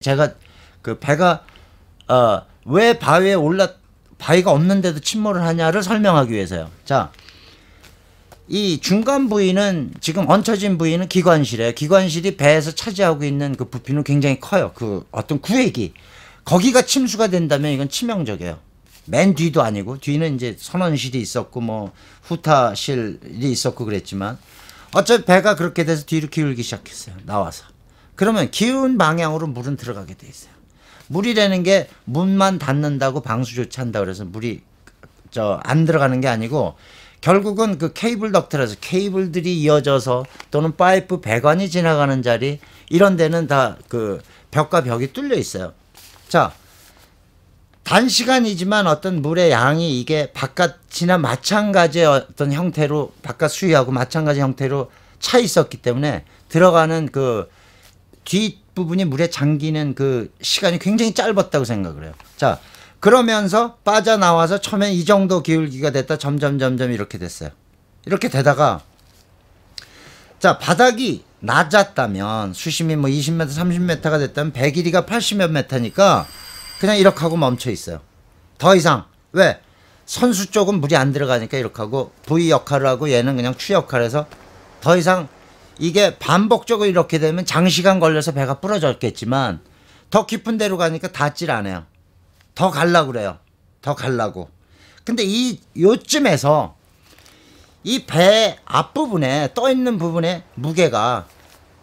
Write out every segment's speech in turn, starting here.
제가 그 배가 왜 바위에 바위가 없는데도 침몰을 하냐를 설명하기 위해서요. 자, 이 중간 부위는 지금 얹혀진 부위는 기관실이에요. 기관실이 배에서 차지하고 있는 그 부피는 굉장히 커요. 그 어떤 구획이 거기가 침수가 된다면 이건 치명적이에요. 맨 뒤도 아니고 뒤는 이제 선원실이 있었고 뭐 후타실이 있었고 그랬지만 어차피 배가 그렇게 돼서 뒤로 기울기 시작했어요. 나와서. 그러면 기운 방향으로 물은 들어가게 돼 있어요. 물이라는 게 문만 닫는다고 방수 조치한다고 그래서 물이 안 들어가는 게 아니고 결국은 그 케이블 덕트라서 케이블들이 이어져서 또는 파이프 배관이 지나가는 자리 이런 데는 다 그 벽과 벽이 뚫려 있어요. 자, 단시간이지만 어떤 물의 양이 이게 바깥이나 마찬가지의 어떤 형태로 바깥 수위하고 마찬가지 형태로 차 있었기 때문에 들어가는 그 뒷부분이 물에 잠기는 그 시간이 굉장히 짧았다고 생각을 해요. 자, 그러면서 빠져나와서 처음에 이 정도 기울기가 됐다 점점 이렇게 됐어요. 이렇게 되다가 자, 바닥이 낮았다면 수심이 뭐 20m 30m가 됐다면 배 길이가 80몇 m니까 그냥 이렇게 하고 멈춰 있어요. 더 이상 왜? 선수 쪽은 물이 안 들어가니까 이렇게 하고 부위 역할을 하고 얘는 그냥 추 역할을 해서 더 이상 이게 반복적으로 이렇게 되면 장시간 걸려서 배가 부러졌겠지만 더 깊은 데로 가니까 닿질 않아요. 더 가려고 그래요. 더 가려고. 근데 요쯤에서 이 배 앞부분에 떠 있는 부분에 무게가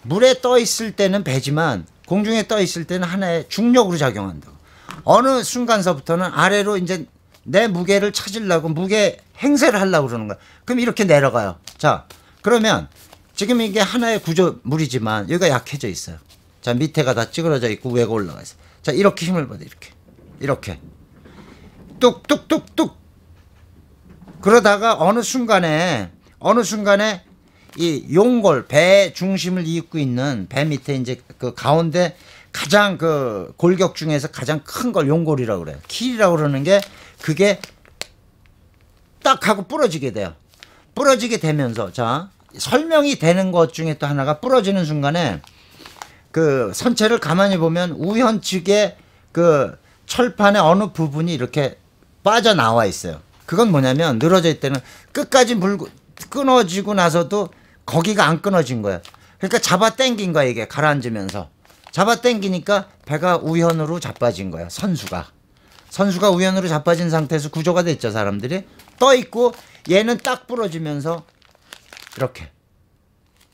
물에 떠 있을 때는 배지만 공중에 떠 있을 때는 하나의 중력으로 작용한다고. 어느 순간서부터는 아래로 이제 내 무게를 찾으려고 무게 행세를 하려고 그러는 거야. 그럼 이렇게 내려가요. 자, 그러면 지금 이게 하나의 구조물이지만 여기가 약해져 있어요. 자, 밑에가 다 찌그러져 있고 위가 올라가 있어요. 자, 이렇게 힘을 받아. 이렇게 뚝뚝뚝뚝. 그러다가 어느 순간에 이 용골 배 중심을 잇고 있는 배 밑에 이제 그 가운데 가장 그 골격 중에서 가장 큰 걸 용골이라고 그래요. 킬이라고 그러는 게 그게 딱 하고 부러지게 돼요. 부러지게 되면서 자, 설명이 되는 것 중에 또 하나가 부러지는 순간에 그 선체를 가만히 보면 우현측에 그 철판의 어느 부분이 이렇게 빠져나와 있어요. 그건 뭐냐면 늘어져 있을 때는 끝까지 끊어지고 나서도 거기가 안 끊어진 거예요. 그러니까 잡아 당긴 거야. 이게 가라앉으면서 잡아 당기니까 배가 우현으로 자빠진 거야. 선수가 우현으로 자빠진 상태에서 구조가 됐죠. 사람들이 떠 있고 얘는 딱 부러지면서 이렇게.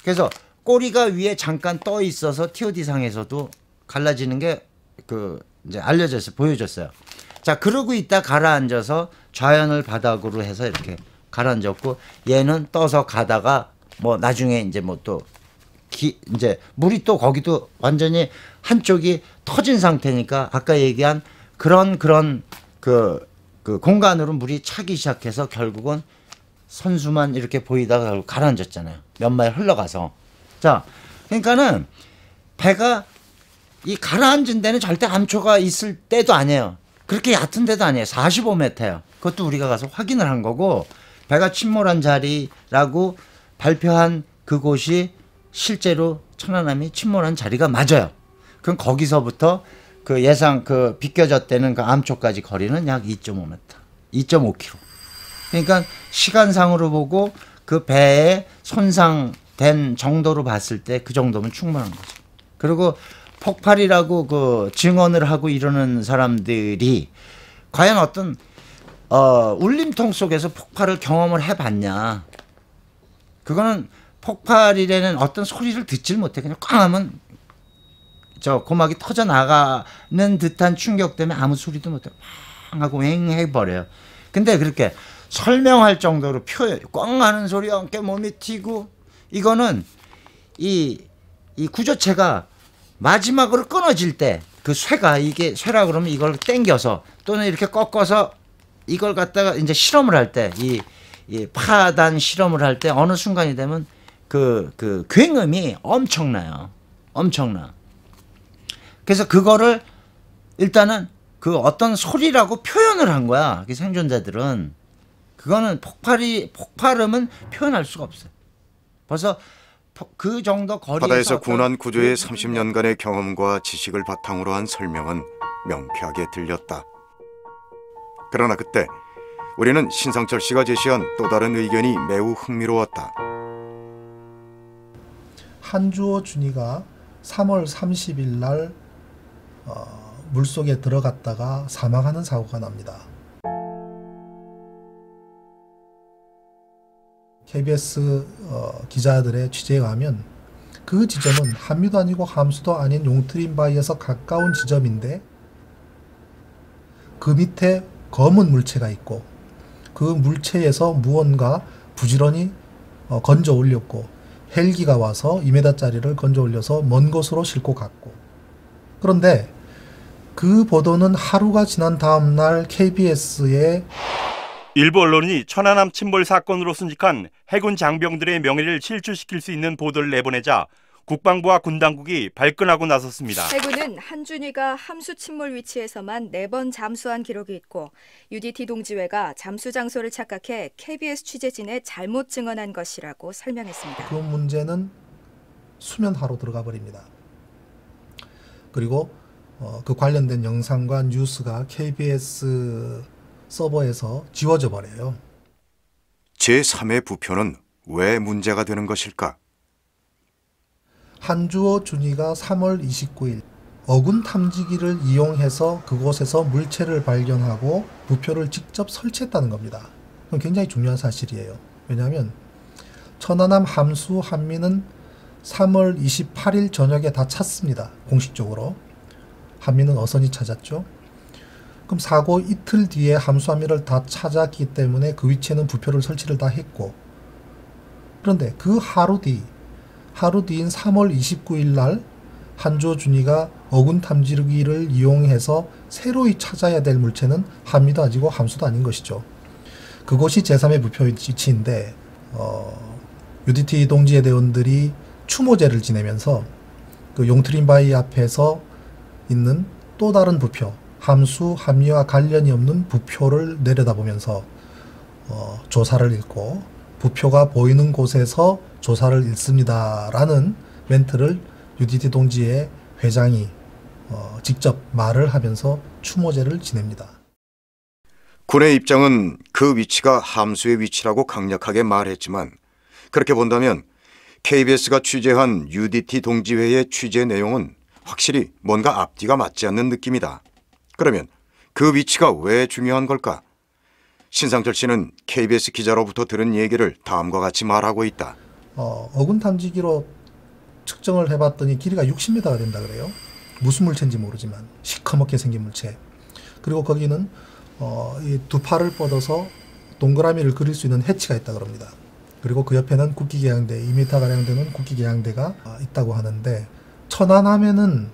그래서 꼬리가 위에 잠깐 떠 있어서 TOD 상에서도 갈라지는 게 그 이제 알려졌어요. 보여줬어요. 자, 그러고 있다 가라앉아서 좌연을 바닥으로 해서 이렇게 가라앉았고 얘는 떠서 가다가 뭐 나중에 이제 뭐 또 이제 물이 또 거기도 완전히 한쪽이 터진 상태니까 아까 얘기한 그런 그 공간으로 물이 차기 시작해서 결국은 선수만 이렇게 보이다가 결국 가라앉았잖아요. 몇 마일 흘러가서. 자, 그러니까는 배가 이 가라앉은 데는 절대 암초가 있을 때도 아니에요. 그렇게 얕은 데도 아니에요. 45m예요. 그것도 우리가 가서 확인을 한 거고 배가 침몰한 자리라고 발표한 그곳이 실제로 천안함이 침몰한 자리가 맞아요. 그럼 거기서부터 그 예상 그 비껴졌다는 그 암초까지 거리는 약 2.5m, 2.5km. 그러니까 시간상으로 보고 그 배에 손상된 정도로 봤을 때 그 정도면 충분한 거죠. 그리고 폭발이라고 그 증언을 하고 이러는 사람들이 과연 어떤 울림통 속에서 폭발을 경험을 해봤냐. 그거는 폭발이라는 어떤 소리를 듣질 못해. 그냥 꽝 하면 저 고막이 터져나가는 듯한 충격 때문에 아무 소리도 못해. 꽝 하고 왱 해버려요. 근데 그렇게 설명할 정도로 꽝 하는 소리와 함께 몸이 튀고 이거는 이 구조체가 마지막으로 끊어질 때 그 쇠가 이게 쇠라 그러면 이걸 당겨서 또는 이렇게 꺾어서 이걸 갖다가 이제 실험을 할 때 이 파단 실험을 할 때 어느 순간이 되면 그 굉음이 엄청나요. 엄청나. 그래서 그거를 일단은 그 어떤 소리라고 표현을 한 거야. 생존자들은. 그거는 폭발음은 표현할 수가 없어요. 벌써 그 정도 거리에서 바다에서 군한 구조의 30년간의 경험과 지식을 바탕으로 한 설명은 명쾌하게 들렸다. 그러나 그때 우리는 신상철 씨가 제시한 또 다른 의견이 매우 흥미로웠다. 한주호 준이가 3월 30일 날 물속에 들어갔다가 사망하는 사고가 납니다. KBS 기자들의 취재에 의하면 그 지점은 한미도 아니고 함수도 아닌 용트림 바위에서 가까운 지점인데 그 밑에 검은 물체가 있고 그 물체에서 무언가 부지런히 건져 올렸고 헬기가 와서 2m짜리를 건져 올려서 먼 곳으로 싣고 갔고, 그런데 그 보도는 하루가 지난 다음 날 KBS에 일부 언론이 천안함 침몰 사건으로 순직한 해군 장병들의 명예를 실추시킬 수 있는 보도를 내보내자 국방부와 군 당국이 발끈하고 나섰습니다. 해군은 한준이가 함수 침몰 위치에서만 4번 잠수한 기록이 있고 UDT 동지회가 잠수 장소를 착각해 KBS 취재진에 잘못 증언한 것이라고 설명했습니다. 그 문제는 수면하로 들어가 버립니다. 그리고 그 관련된 영상과 뉴스가 KBS 서버에서 지워져 버려요. 제3의 부표는 왜 문제가 되는 것일까? 한주호 준이가 3월 29일 어군 탐지기를 이용해서 그곳에서 물체를 발견하고 부표를 직접 설치했다는 겁니다. 그건 굉장히 중요한 사실이에요. 왜냐하면 천안함 함수 한미는 3월 28일 저녁에 다 찼습니다. 공식적으로. 한미는 어선이 찾았죠. 그럼 사고 이틀 뒤에 함수함미를 다 찾았기 때문에 그 위치에는 부표를 설치를 다 했고, 그런데 그 하루 뒤인 3월 29일 날 한주호 준이가 어군 탐지기를 이용해서 새로이 찾아야 될 물체는 한미도 아니고 함수도 아닌 것이죠. 그곳이 제3의 부표 위치인데 UDT 동지회 대원들이 추모제를 지내면서 그 용트림 바위 앞에서 있는 또 다른 부표, 함수 함미와 관련이 없는 부표를 내려다보면서 조사를 읽고 부표가 보이는 곳에서 조사를 읽습니다 라는 멘트를 UDT 동지회 회장이 직접 말을 하면서 추모제를 지냅니다. 군의 입장은 그 위치가 함수의 위치라고 강력하게 말했지만, 그렇게 본다면 KBS가 취재한 UDT 동지회의 취재 내용은 확실히 뭔가 앞뒤가 맞지 않는 느낌이다. 그러면 그 위치가 왜 중요한 걸까? 신상철 씨는 KBS 기자로부터 들은 얘기를 다음과 같이 말하고 있다. 어군 탐지기로 측정을 해봤더니 길이가 60m가 된다 그래요. 무슨 물체인지 모르지만 시커멓게 생긴 물체. 그리고 거기는 이 두 팔을 뻗어서 동그라미를 그릴 수 있는 해치가 있다 그럽니다. 그리고 그 옆에는 국기계양대, 2m가량 되는 국기계양대가 있다고 하는데, 천안함에는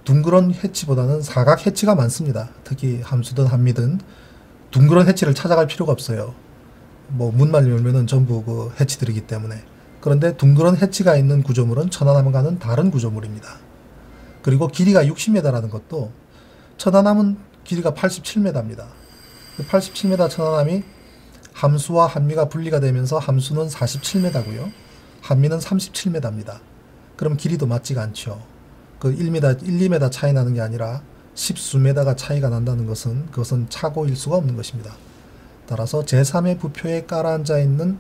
둥그런 해치보다는 사각 해치가 많습니다. 특히 함수든 한미든 둥그런 해치를 찾아갈 필요가 없어요. 뭐 문만 열면은 전부 그 해치들이기 때문에. 그런데 둥그런 해치가 있는 구조물은 천안함과는 다른 구조물입니다. 그리고 길이가 60m라는 것도, 천안함은 길이가 87m입니다. 87m 천안함이 함수와 한미가 분리가 되면서 함수는 47m고요. 한미는 37m입니다. 그럼 길이도 맞지가 않죠. 그 1m, 1, 2m 차이 나는 게 아니라 십수 메다가 차이가 난다는 것은 그것은 착오일 수가 없는 것입니다. 따라서 제3의 부표에 깔아앉아 있는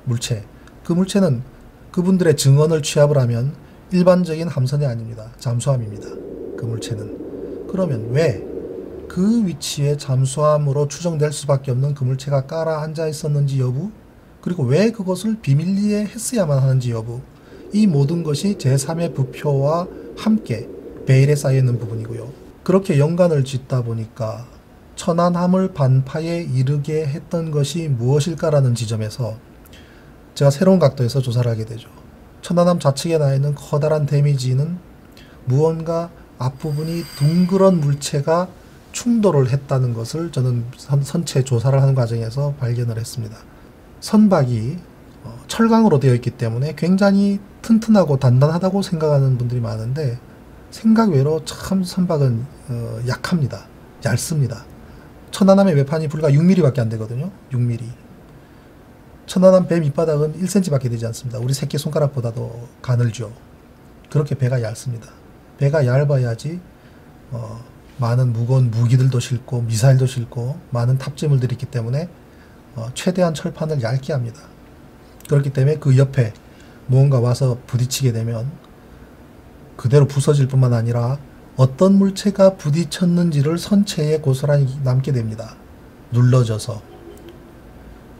물체, 그 물체는 그분들의 증언을 취합을 하면 일반적인 함선이 아닙니다. 잠수함입니다. 그 물체는. 그러면 왜 그 위치에 잠수함으로 추정될 수밖에 없는 그 물체가 깔아앉아 있었는지 여부, 그리고 왜 그것을 비밀리에 했어야만 하는지 여부, 이 모든 것이 제3의 부표와 함께 베일에 쌓여있는 부분이고요. 그렇게 연관을 짓다 보니까 천안함을 반파에 이르게 했던 것이 무엇일까라는 지점에서 제가 새로운 각도에서 조사를 하게 되죠. 천안함 좌측에 나 있는 커다란 데미지는 무언가 앞부분이 둥그런 물체가 충돌을 했다는 것을 저는 선체 조사를 하는 과정에서 발견을 했습니다. 선박이 철강으로 되어 있기 때문에 굉장히 튼튼하고 단단하다고 생각하는 분들이 많은데, 생각 외로 참 선박은 약합니다. 얇습니다. 천안함의 외판이 불과 6mm밖에 안 되거든요. 6mm. 천안함 배 밑바닥은 1cm밖에 되지 않습니다. 우리 새끼손가락보다도 가늘죠. 그렇게 배가 얇습니다. 배가 얇아야지 많은 무거운 무기들도 싣고 미사일도 싣고 많은 탑재물들이 있기 때문에 최대한 철판을 얇게 합니다. 그렇기 때문에 그 옆에 무언가 와서 부딪히게 되면 그대로 부서질 뿐만 아니라 어떤 물체가 부딪혔는지를 선체에 고스란히 남게 됩니다. 눌러져서.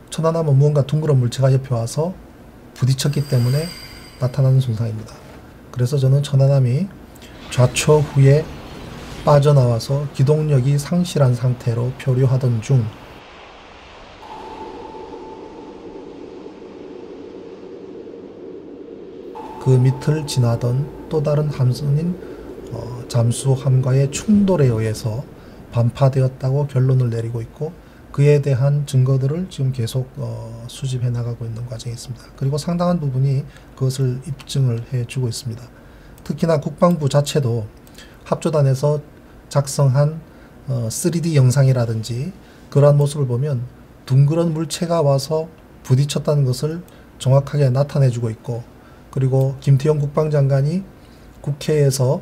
천안함은 무언가 둥그런 물체가 옆에 와서 부딪혔기 때문에 나타나는 손상입니다. 그래서 저는 천안함이 좌초 후에 빠져나와서 기동력이 상실한 상태로 표류하던 중 그 밑을 지나던 또 다른 함선인 잠수함과의 충돌에 의해서 반파되었다고 결론을 내리고 있고, 그에 대한 증거들을 지금 계속 수집해 나가고 있는 과정이 있습니다. 그리고 상당한 부분이 그것을 입증을 해주고 있습니다. 특히나 국방부 자체도 합조단에서 작성한 3D 영상이라든지 그러한 모습을 보면 둥그런 물체가 와서 부딪혔다는 것을 정확하게 나타내주고 있고, 그리고 김태형 국방장관이 국회에서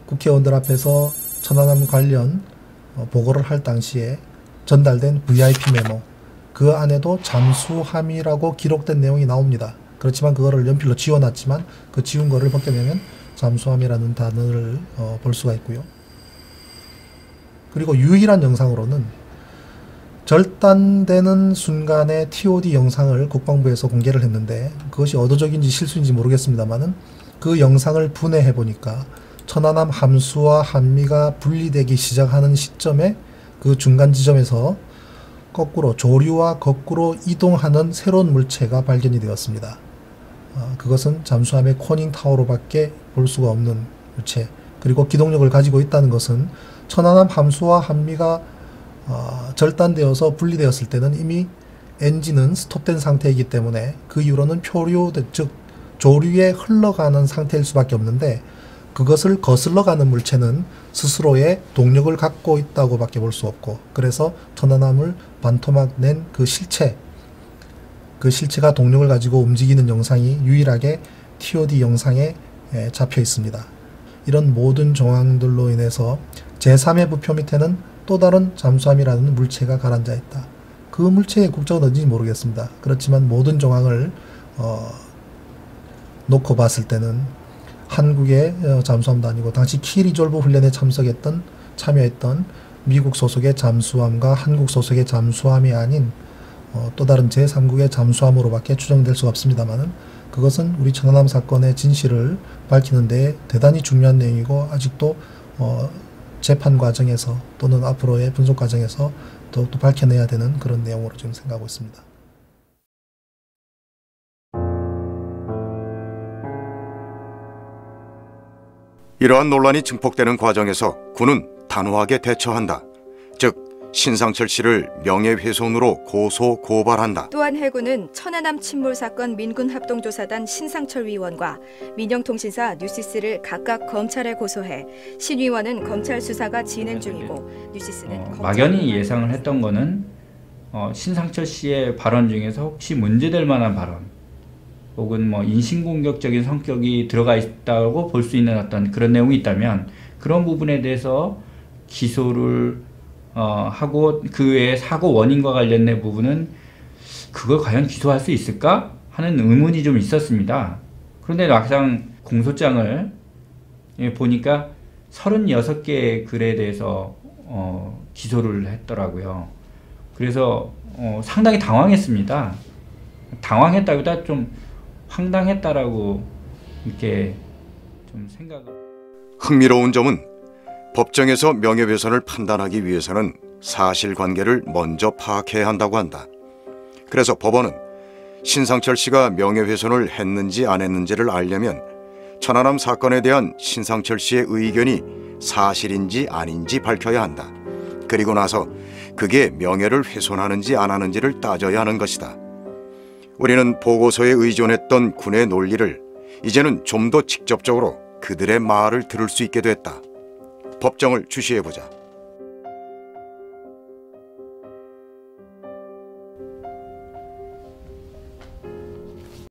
국회의원들 앞에서 천안함 관련 보고를 할 당시에 전달된 VIP 메모, 그 안에도 잠수함이라고 기록된 내용이 나옵니다. 그렇지만 그거를 연필로 지워놨지만 그 지운 거를 벗겨내면 잠수함이라는 단어를 볼 수가 있고요. 그리고 유일한 영상으로는 절단되는 순간의 TOD 영상을 국방부에서 공개를 했는데, 그것이 의도적인지 실수인지 모르겠습니다만은 그 영상을 분해해 보니까 천안함 함수와 함미가 분리되기 시작하는 시점에 그 중간 지점에서 거꾸로 조류와 거꾸로 이동하는 새로운 물체가 발견이 되었습니다. 그것은 잠수함의 코닝 타워로밖에 볼 수가 없는 물체, 그리고 기동력을 가지고 있다는 것은 천안함 함수와 함미가 절단되어서 분리되었을 때는 이미 엔진은 스톱된 상태이기 때문에 그 이후로는 표류, 즉 조류에 흘러가는 상태일 수밖에 없는데, 그것을 거슬러가는 물체는 스스로의 동력을 갖고 있다고 밖에 볼 수 없고, 그래서 천안함을 반토막 낸 그 실체가 동력을 가지고 움직이는 영상이 유일하게 TOD 영상에 잡혀 있습니다. 이런 모든 정황들로 인해서 제3의 부표 밑에는 또 다른 잠수함이라는 물체가 가라앉아 있다. 그 물체의 국적은 어딘지 모르겠습니다. 그렇지만 모든 정황을 놓고 봤을 때는 한국의 잠수함도 아니고 당시 키 리졸브 훈련에 참여했던 미국 소속의 잠수함과 한국 소속의 잠수함이 아닌 또 다른 제3국의 잠수함으로밖에 추정될 수가 없습니다만은, 그것은 우리 천안함 사건의 진실을 밝히는 데 대단히 중요한 내용이고, 아직도 재판 과정에서 또는 앞으로의 분석 과정에서 더욱더 밝혀내야 되는 그런 내용으로 지금 생각하고 있습니다. 이러한 논란이 증폭되는 과정에서 군은 단호하게 대처한다. 즉 신상철 씨를 명예훼손으로 고소 고발한다. 또한 해군은 천안함 침몰 사건 민군합동조사단 신상철 위원과 민영통신사 뉴시스를 각각 검찰에 고소해 신 위원은 검찰 수사가 진행 중이고 뉴시스는 막연히 예상을 했던 거는 신상철 씨의 발언 중에서 혹시 문제될 만한 발언 혹은 인신공격적인 성격이 들어가 있다고 볼 수 있는 어떤 그런 내용이 있다면 그런 부분에 대해서 기소를 하고 그 외에 사고 원인과 관련된 부분은 그걸 과연 기소할 수 있을까 하는 의문이 좀 있었습니다. 그런데 막상 공소장을 보니까 36개의 글에 대해서 기소를 했더라고요. 그래서 상당히 당황했습니다. 당황했다기보다 좀 황당했다라고 이렇게 좀 생각을. 흥미로운 점은 법정에서 명예훼손을 판단하기 위해서는 사실관계를 먼저 파악해야 한다고 한다. 그래서 법원은 신상철 씨가 명예훼손을 했는지 안 했는지를 알려면 천안함 사건에 대한 신상철 씨의 의견이 사실인지 아닌지 밝혀야 한다. 그리고 나서 그게 명예를 훼손하는지 안 하는지를 따져야 하는 것이다. 우리는 보고서에 의존했던 군의 논리를 이제는 좀 더 직접적으로 그들의 말을 들을 수 있게 됐다. 법정을 주시해보자.